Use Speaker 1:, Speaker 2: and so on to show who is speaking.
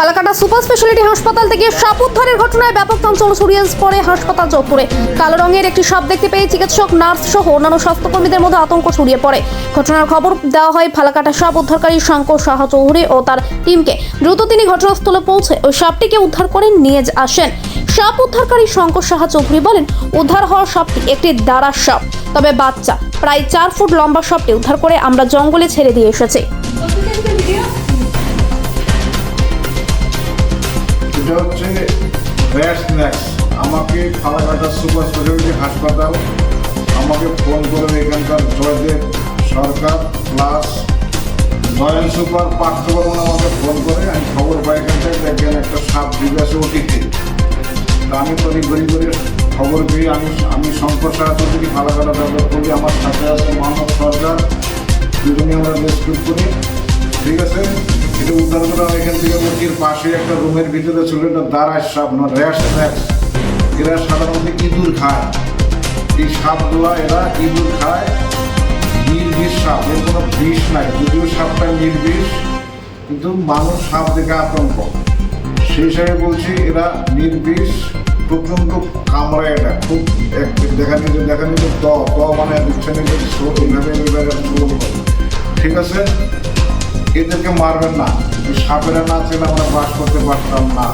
Speaker 1: Falakata super speciality হাসপাতাল থেকে সাপ উদ্ধারের ঘটনায় ব্যাপক চাঞ্চল্য ছড়িয়ে পড়ে হাসপাতাল চত্বরে। কালো রঙের একটি সাপ দেখতে পেয়ে চিকিৎসক, নার্স সহ অন্যান্য স্বাস্থ্যকর্মীদের মধ্যে আতঙ্ক ছড়িয়ে পড়ে। ঘটনার খবর দেওয়া হয় ফালাকাটা সাপ উদ্ধারকারী শঙ্কর সাহা চৌধুরী ও তার টিমকে। দ্রুত তিনি ঘটনাস্থলে পৌঁছে ওই সাপটিকে উদ্ধার করে নিয়ে আসেন। সাপ উদ্ধারকারী শঙ্কর সাহা চৌধুরী বলেন, উদ্ধার হওয়া সাপটি একটি দাঁড়ার সাপ, তবে বাচ্চা। প্রায় 4 ফুট লম্বা সাপটি উদ্ধার করে আমরা জঙ্গলে ছেড়ে দিয়ে এসেছি।
Speaker 2: এটা হচ্ছে র্যাশনেক্স। আমাকে ফালাকাটা সুপার স্পেশালিটি হাসপাতাল আমাকে ফোন করে এখানকার জয়দেব সরকার প্লাস জয়েন্ট সুপার পার্থবর্মন আমাকে ফোন করে, আমি খবর পাই এখান থেকে দেখেন একটা সাপ বিকাশে অতীতে। তা আমি তৈরি করি খবর পেয়ে আমি শঙ্কর সাহা চৌধুরী ফালাকাটা ব্যবহার করি, আমার সাথে আছে মানব সরকার, দুজনে আমরা রেস্কিউ করি। ঠিক আছে, এটা উদ্ধার করে আমি এখান থেকে মুরগির পাশে একটা রুমের ভিতরে ছিল একটা দাঁড়ার সাপ, র্যাশনেক্স। এরা সাধারণত ইঁদুর খায়, এই সাপগুলা এরা ইঁদুর খায়। নির্বিষ সাপ, এর কোনো বিষ নাই, যদিও সাপটা নির্বিষ, কিন্তু মানুষ সাপ দেখে আতঙ্ক। সেই হিসাবে বলছি এরা নির্বিষ, প্রচণ্ড কামড়ায়। এটা খুব দেখা নিতে দ মানে দিচ্ছে না, এইভাবে ঠিক আছে। এদেরকে মারবেন না, সাপেরা না ছিল আমরা বাস করতে পারতাম না।